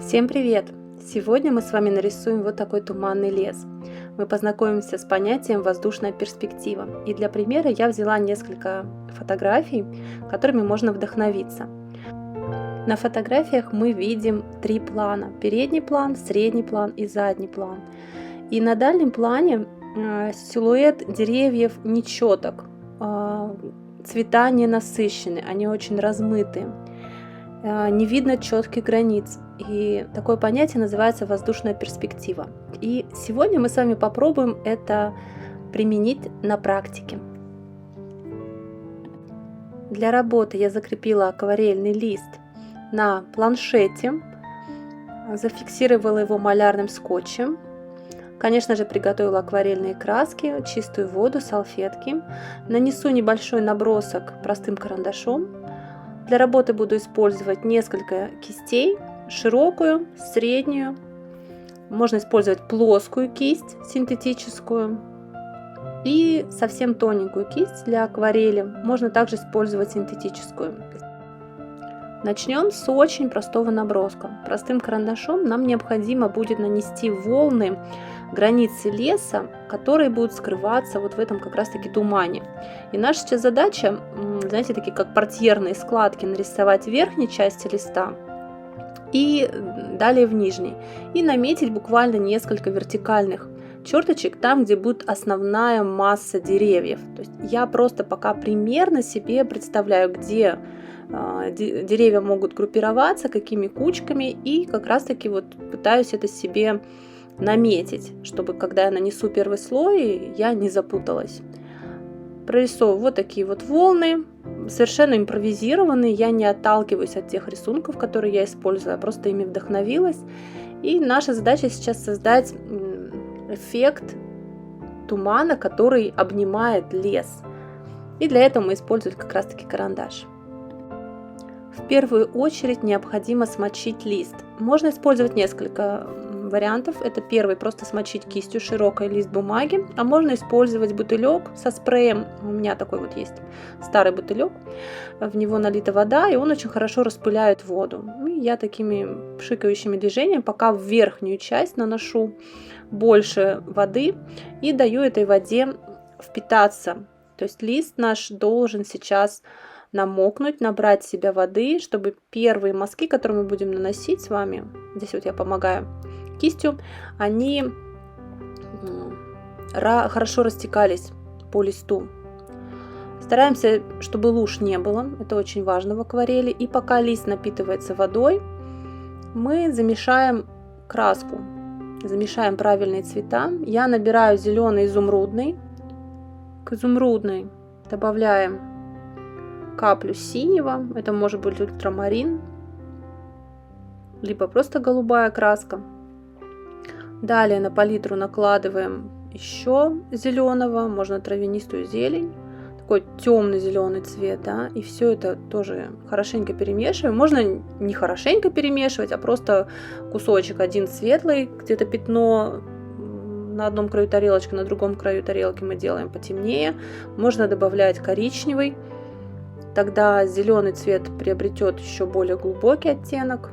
Всем привет! Сегодня мы с вами нарисуем вот такой туманный лес. Мы познакомимся с понятием воздушная перспектива. И для примера я взяла несколько фотографий, которыми можно вдохновиться. На фотографиях мы видим три плана: передний план, средний план и задний план. И на дальнем плане силуэт деревьев нечеток, цвета не насыщены, они очень размытые, не видно четких границ. И такое понятие называется воздушная перспектива. И сегодня мы с вами попробуем это применить на практике. Для работы я закрепила акварельный лист на планшете, зафиксировала его малярным скотчем. Конечно же, приготовила акварельные краски, чистую воду, салфетки. Нанесу небольшой набросок простым карандашом. Для работы буду использовать несколько кистей: широкую, среднюю. Можно использовать плоскую кисть, синтетическую, и совсем тоненькую кисть для акварели. Можно также использовать синтетическую. Начнем с очень простого наброска. Простым карандашом нам необходимо будет нанести волны, границы леса, которые будут скрываться вот в этом как раз таки тумане. И наша сейчас задача, знаете, такие как портьерные складки, нарисовать в верхней части листа и далее в нижней. И наметить буквально несколько вертикальных черточек там, где будет основная масса деревьев. То есть я просто пока примерно себе представляю, где деревья могут группироваться, какими кучками, и как раз таки вот пытаюсь это себе наметить, чтобы когда я нанесу первый слой, я не запуталась. Прорисовываю вот такие вот волны, совершенно импровизированные, я не отталкиваюсь от тех рисунков, которые я использую, я просто ими вдохновилась. И наша задача сейчас создать эффект тумана, который обнимает лес. И для этого мы используем как раз таки карандаш. В первую очередь необходимо смочить лист. Можно использовать несколько вариантов. Это первый: просто смочить кистью широкой лист бумаги, а можно использовать бутылек со спреем. У меня такой вот есть старый бутылек, в него налита вода, и он очень хорошо распыляет воду. И я такими пшикающими движениями пока в верхнюю часть наношу больше воды и даю этой воде впитаться. То есть лист наш должен сейчас намокнуть, набрать в себя воды, чтобы первые мазки, которые мы будем наносить с вами, здесь вот я помогаю кистью, они хорошо растекались по листу. Стараемся, чтобы луж не было, это очень важно в акварели. И пока лист напитывается водой, мы замешаем краску, замешаем правильные цвета. Я набираю зеленый изумрудный, к изумрудной добавляем каплю синего, это может быть ультрамарин, либо просто голубая краска. Далее на палитру накладываем еще зеленого, можно травянистую зелень, такой темный зеленый цвет, да, и все это тоже хорошенько перемешиваем. Можно не хорошенько перемешивать, а просто кусочек один светлый, где-то пятно на одном краю тарелочки, на другом краю тарелки мы делаем потемнее. Можно добавлять коричневый, тогда зеленый цвет приобретет еще более глубокий оттенок.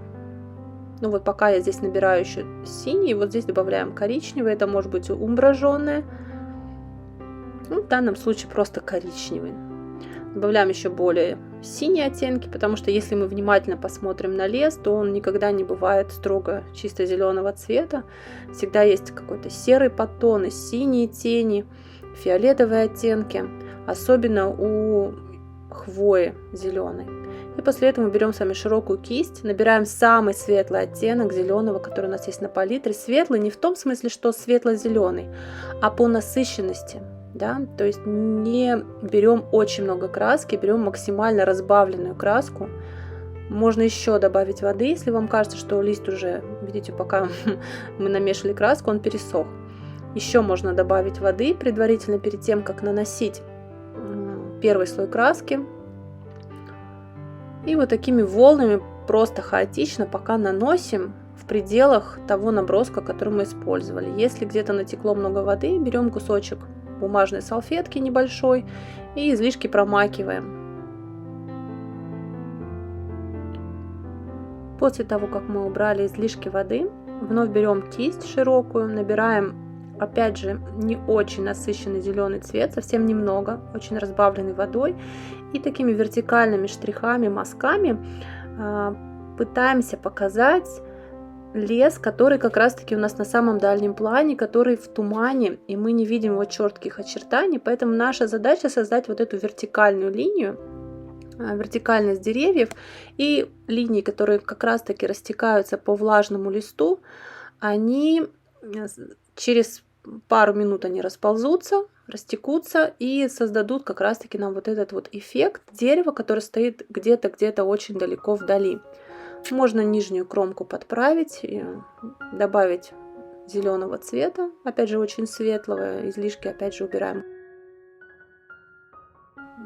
Ну вот пока я здесь набираю еще синий, вот здесь добавляем коричневый, это может быть умбра жженая, ну, в данном случае просто коричневый. Добавляем еще более синие оттенки, потому что если мы внимательно посмотрим на лес, то он никогда не бывает строго чисто зеленого цвета. Всегда есть какой-то серый подтон, синие тени, фиолетовые оттенки, особенно у хвои зеленой. И после этого мы берем с вами широкую кисть, набираем самый светлый оттенок зеленого, который у нас есть на палитре. Светлый не в том смысле, что светло-зеленый, а по насыщенности. Да? То есть не берем очень много краски, берем максимально разбавленную краску. Можно еще добавить воды, если вам кажется, что лист уже, видите, пока мы намешали краску, он пересох. Еще можно добавить воды предварительно перед тем, как наносить первый слой краски. И вот такими волнами просто хаотично пока наносим в пределах того наброска, который мы использовали. Если где-то натекло много воды, берем кусочек бумажной салфетки небольшой и излишки промакиваем. после того, как мы убрали излишки воды, вновь берем кисть широкую, набираем, опять же, не очень насыщенный зеленый цвет, совсем немного, очень разбавленный водой. И такими вертикальными штрихами, мазками пытаемся показать лес, который как раз-таки у нас на самом дальнем плане, который в тумане, и мы не видим его четких очертаний. Поэтому наша задача создать вот эту вертикальную линию, вертикальность деревьев и линии, которые как раз-таки растекаются по влажному листу, они через пару минут они расползутся, растекутся и создадут как раз-таки нам вот этот вот эффект дерева, который стоит где-то очень далеко вдали. Можно нижнюю кромку подправить и добавить зеленого цвета, опять же очень светлого, излишки опять же убираем.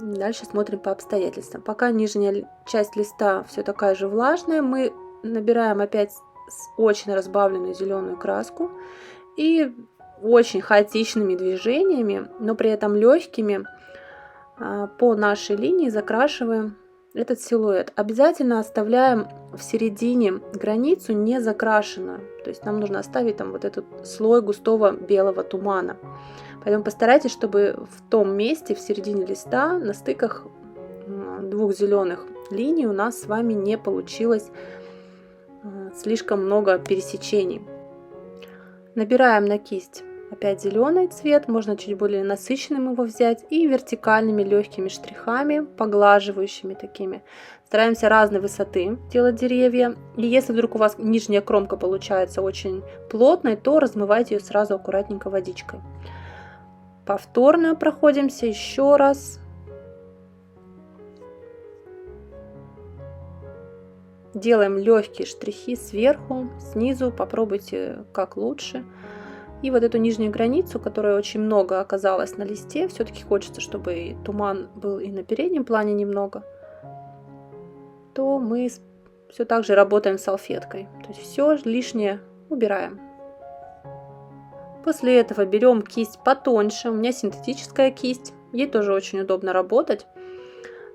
Дальше смотрим по обстоятельствам. Пока нижняя часть листа все такая же влажная, мы набираем опять очень разбавленную зеленую краску и очень хаотичными движениями, но при этом легкими, по нашей линии закрашиваем этот силуэт. Обязательно оставляем в середине границу не закрашенную, то есть нам нужно оставить там вот этот слой густого белого тумана. Поэтому постарайтесь, чтобы в том месте, в середине листа, на стыках двух зеленых линий у нас с вами не получилось слишком много пересечений. Набираем на кисть опять зеленый цвет, можно чуть более насыщенным его взять, и вертикальными легкими штрихами, поглаживающими такими. Стараемся разной высоты делать деревья. И если вдруг у вас нижняя кромка получается очень плотной, то размывайте ее сразу аккуратненько водичкой. Повторно проходимся еще раз. Делаем легкие штрихи сверху, снизу, попробуйте как лучше. И вот эту нижнюю границу, которая очень много оказалась на листе, все-таки хочется, чтобы и туман был и на переднем плане немного, то мы все так же работаем салфеткой. То есть все лишнее убираем. После этого берем кисть потоньше, у меня синтетическая кисть, ей тоже очень удобно работать.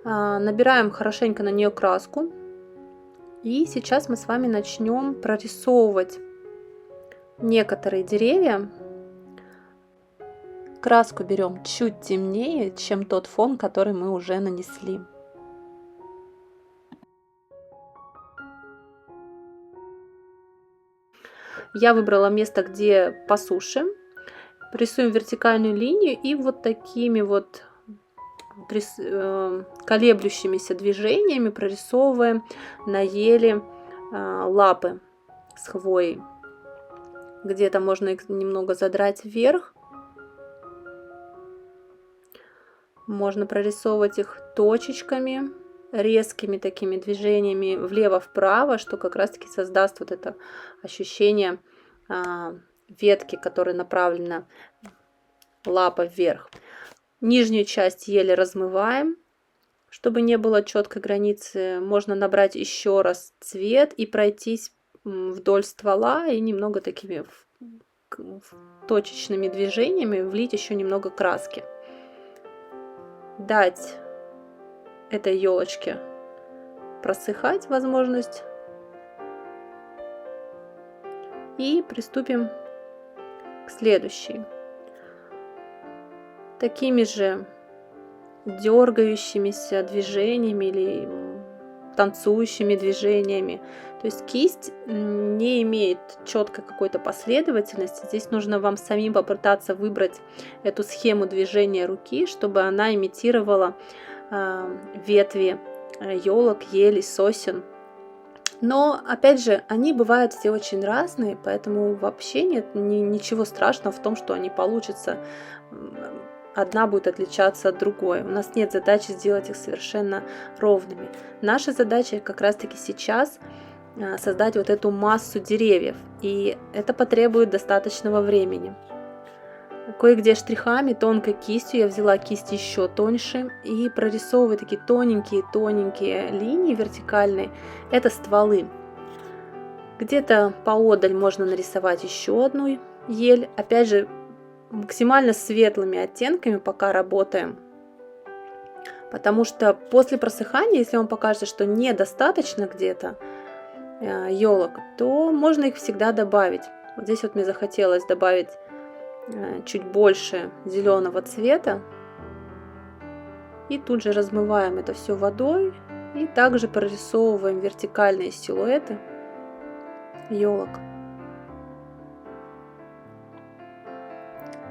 Набираем хорошенько на нее краску. И сейчас мы с вами начнем прорисовывать некоторые деревья. Краску берем чуть темнее, чем тот фон, который мы уже нанесли. Я выбрала место, где по суше. Рисуем вертикальную линию и вот такими вот колеблющимися движениями прорисовываем на еле лапы с хвоей. Где-то можно их немного задрать вверх. Можно прорисовывать их точечками, резкими такими движениями влево-вправо, что как раз-таки создаст вот это ощущение ветки, которая направлена лапа вверх. Нижнюю часть еле размываем, чтобы не было четкой границы. Можно набрать еще раз цвет и пройтись вдоль ствола и немного такими точечными движениями влить еще немного краски. Дать этой елочке просыхать возможность. И приступим к следующей. Такими же дергающимися движениями или танцующими движениями. То есть кисть не имеет четкой какой-то последовательности. Здесь нужно вам самим попытаться выбрать эту схему движения руки, чтобы она имитировала ветви елок, елей, сосен. Но, опять же, они бывают все очень разные, поэтому вообще нет ничего страшного в том, что они получатся. Одна будет отличаться от другой. У нас нет задачи сделать их совершенно ровными. Наша задача как раз-таки сейчас создать вот эту массу деревьев. И это потребует достаточного времени. Кое-где штрихами, тонкой кистью, я взяла кисть еще тоньше и прорисовываю такие тоненькие линии вертикальные. Это стволы. Где-то поодаль можно нарисовать еще одну ель. Опять же, максимально светлыми оттенками пока работаем. Потому что после просыхания, если вам покажется, что недостаточно где-то, елок, то можно их всегда добавить. Вот здесь вот мне захотелось добавить чуть больше зеленого цвета. И тут же размываем это все водой и также прорисовываем вертикальные силуэты елок.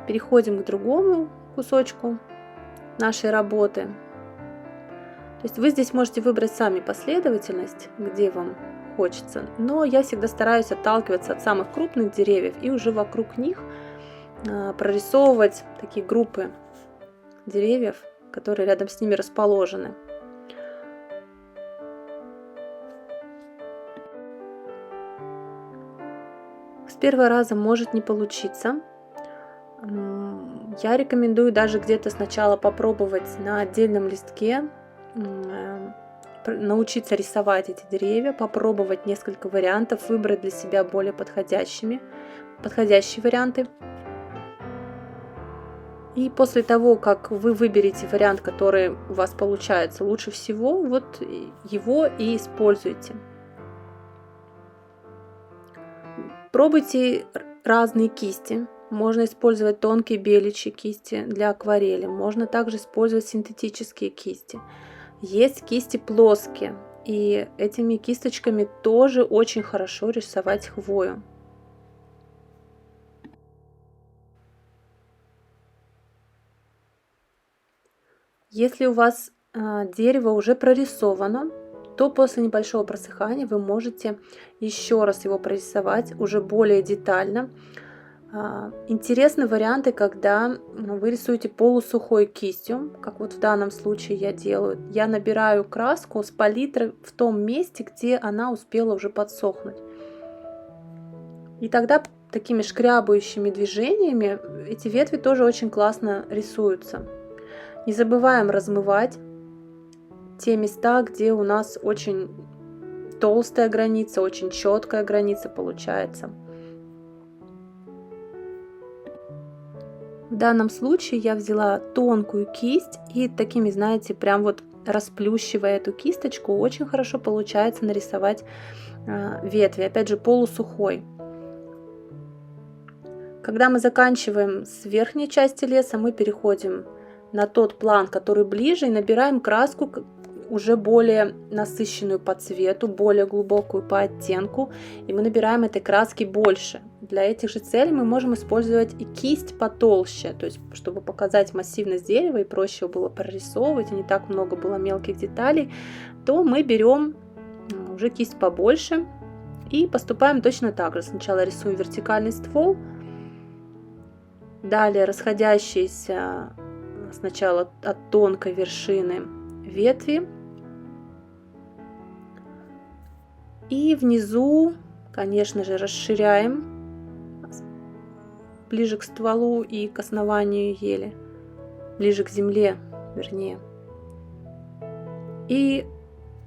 Переходим к другому кусочку нашей работы. То есть вы здесь можете выбрать сами последовательность, где вам хочется, но я всегда стараюсь отталкиваться от самых крупных деревьев и уже вокруг них прорисовывать такие группы деревьев, которые рядом с ними расположены. С первого раза может не получиться. Я рекомендую даже где-то сначала попробовать на отдельном листке, научиться рисовать эти деревья, попробовать несколько вариантов, выбрать для себя более подходящие варианты. И после того, как вы выберете вариант, который у вас получается лучше всего, вот его и используйте. Пробуйте разные кисти. Можно использовать тонкие беличьи кисти для акварели. Можно также использовать синтетические кисти. Есть кисти плоские. И этими кисточками тоже очень хорошо рисовать хвою. Если у вас дерево уже прорисовано, то после небольшого просыхания вы можете еще раз его прорисовать уже более детально. Интересны варианты, когда вы рисуете полусухой кистью, как вот в данном случае я делаю. Я набираю краску с палитры в том месте, где она успела уже подсохнуть. И тогда такими шкрябающими движениями эти ветви тоже очень классно рисуются. Не забываем размывать те места, где у нас очень толстая граница, очень четкая граница получается. В данном случае я взяла тонкую кисть и такими, знаете, прям вот расплющивая эту кисточку, очень хорошо получается нарисовать ветви, опять же полусухой. Когда мы заканчиваем с верхней части леса, мы переходим на тот план, который ближе, и набираем краску уже более насыщенную по цвету, более глубокую по оттенку, и мы набираем этой краски больше. Для этих же целей мы можем использовать и кисть потолще, то есть чтобы показать массивность дерева и проще было прорисовывать, и не так много было мелких деталей, то мы берем уже кисть побольше и поступаем точно так же. Сначала рисуем вертикальный ствол, далее расходящиеся сначала от тонкой вершины ветви, и внизу, конечно же, расширяем ближе к стволу и к основанию ели, ближе к земле, вернее. И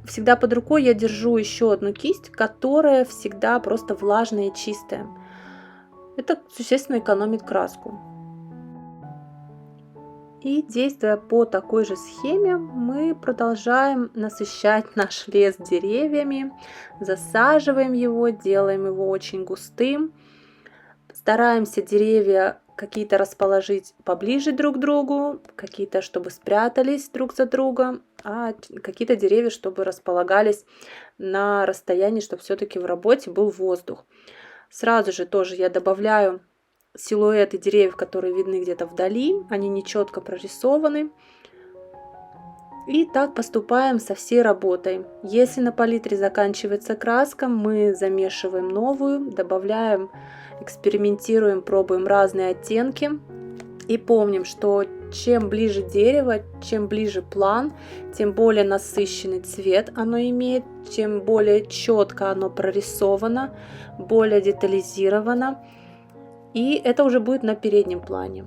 всегда под рукой я держу еще одну кисть, которая всегда просто влажная и чистая. Это существенно экономит краску. И действуя по такой же схеме, мы продолжаем насыщать наш лес деревьями, засаживаем его, делаем его очень густым, стараемся деревья какие-то расположить поближе друг к другу, какие-то, чтобы спрятались друг за другом, а какие-то деревья, чтобы располагались на расстоянии, чтобы все-таки в работе был воздух. Сразу же тоже я добавляю силуэты деревьев, которые видны где-то вдали, они нечетко прорисованы. И так поступаем со всей работой. Если на палитре заканчивается краска, мы замешиваем новую, добавляем, экспериментируем, пробуем разные оттенки. И помним, что чем ближе дерево, чем ближе план, тем более насыщенный цвет оно имеет, чем более четко оно прорисовано, более детализировано. И это уже будет на переднем плане.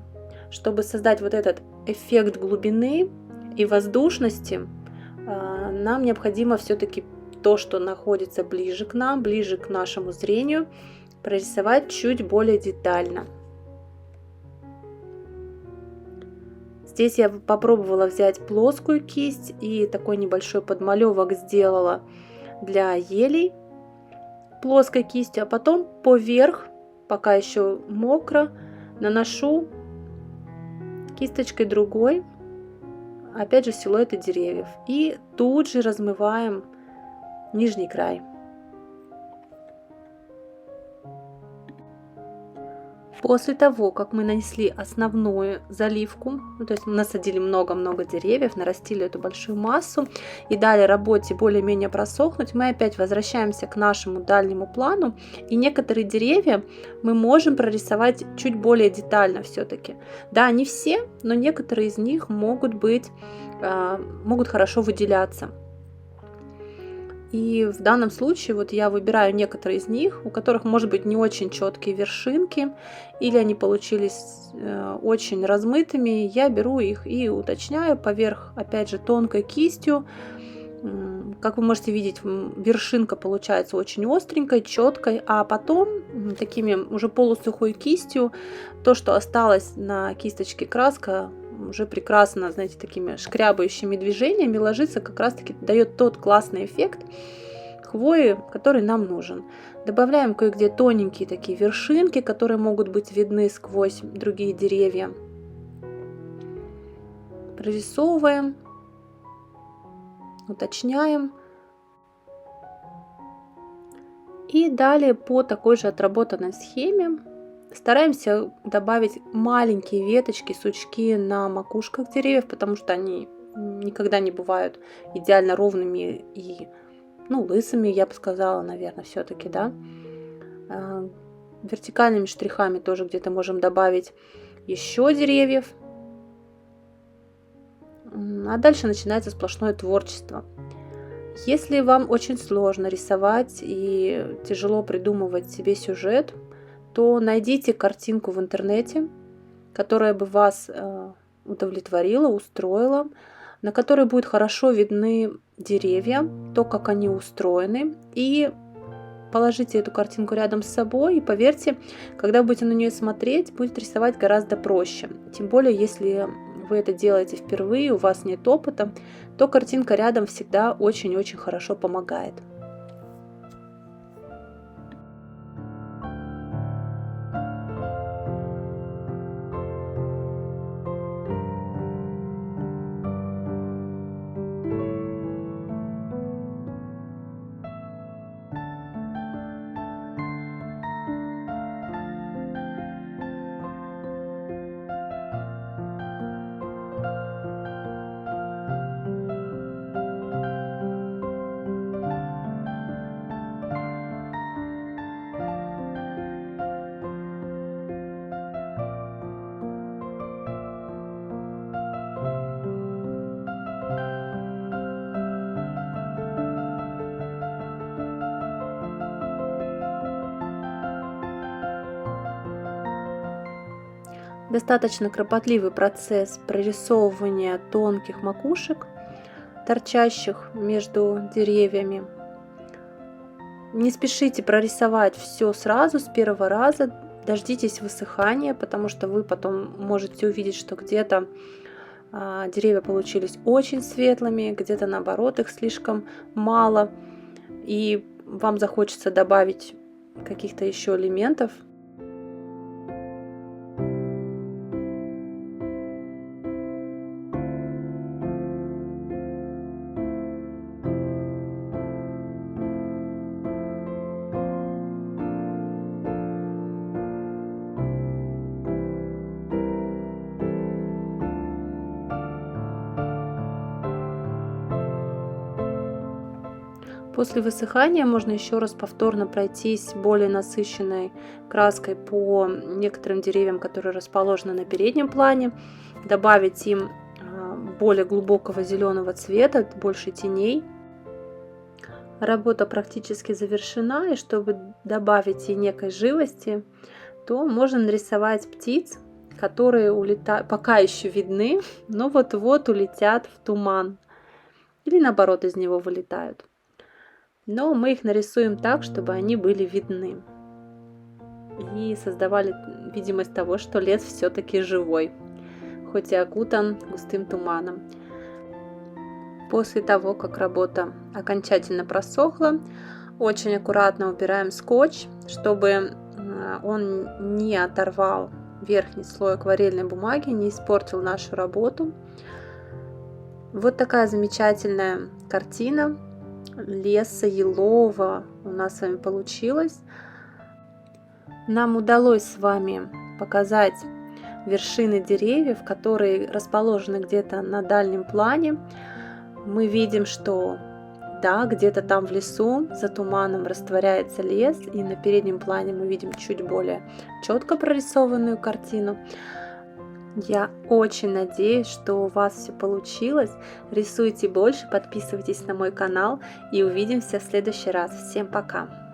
Чтобы создать вот этот эффект глубины и воздушности, нам необходимо все-таки то, что находится ближе к нам, ближе к нашему зрению, прорисовать чуть более детально. Здесь я попробовала взять плоскую кисть и такой небольшой подмалевок сделала для елей. плоской кистью, а потом поверх, пока еще мокро, наношу кисточкой другой, опять же, силуэты деревьев. И тут же размываем нижний край. После того, как мы нанесли основную заливку, то есть мы насадили много-много деревьев, нарастили эту большую массу и дали работе более-менее просохнуть, мы опять возвращаемся к нашему дальнему плану, и некоторые деревья мы можем прорисовать чуть более детально все-таки. Да, не все, но некоторые из них могут хорошо выделяться. И в данном случае вот я выбираю некоторые из них, у которых может быть не очень четкие вершинки, или они получились очень размытыми. Я беру их и уточняю поверх, опять же, тонкой кистью. Как вы можете видеть, вершинка получается очень остренькой, четкой, а потом такими уже полусухой кистью то, что осталось на кисточке краска, уже прекрасно, знаете, такими шкрябающими движениями ложится, как раз таки дает тот классный эффект хвои, который нам нужен. Добавляем кое-где тоненькие такие вершинки, которые могут быть видны сквозь другие деревья. Прорисовываем, уточняем. И далее по такой же отработанной схеме стараемся добавить маленькие веточки, сучки на макушках деревьев, потому что они никогда не бывают идеально ровными и, лысыми, я бы сказала, наверное, все-таки, да. Вертикальными штрихами тоже где-то можем добавить еще деревьев. А дальше начинается сплошное творчество. Если вам очень сложно рисовать и тяжело придумывать себе сюжет, то найдите картинку в интернете, которая бы вас удовлетворила, устроила, на которой будут хорошо видны деревья, то, как они устроены, и положите эту картинку рядом с собой, и поверьте, когда будете на нее смотреть, будет рисовать гораздо проще. Тем более, если вы это делаете впервые, у вас нет опыта, то картинка рядом всегда очень-очень хорошо помогает. Достаточно кропотливый процесс прорисовывания тонких макушек, торчащих между деревьями. Не спешите прорисовать все сразу с первого раза, дождитесь высыхания, потому что вы потом можете увидеть, что где-то деревья получились очень светлыми, где-то наоборот их слишком мало, и вам захочется добавить каких-то еще элементов. После высыхания можно еще раз повторно пройтись более насыщенной краской по некоторым деревьям, которые расположены на переднем плане, добавить им более глубокого зеленого цвета, больше теней. Работа практически завершена, и чтобы добавить ей некой живости, то можно нарисовать птиц, которые пока еще видны, но вот-вот улетят в туман или наоборот из него вылетают. Но мы их нарисуем так, чтобы они были видны и создавали видимость того, что лес все-таки живой, хоть и окутан густым туманом. После того, как работа окончательно просохла, Очень аккуратно убираем скотч, чтобы он не оторвал верхний слой акварельной бумаги, не испортил нашу работу. Вот такая замечательная картина леса елового у нас с вами получилась. Нам удалось с вами показать вершины деревьев, которые расположены где-то на дальнем плане. Мы видим, что да, где-то там в лесу за туманом растворяется лес, и на переднем плане мы видим чуть более четко прорисованную картину. Я очень надеюсь, что у вас все получилось. Рисуйте больше, подписывайтесь на мой канал и увидимся в следующий раз. Всем пока!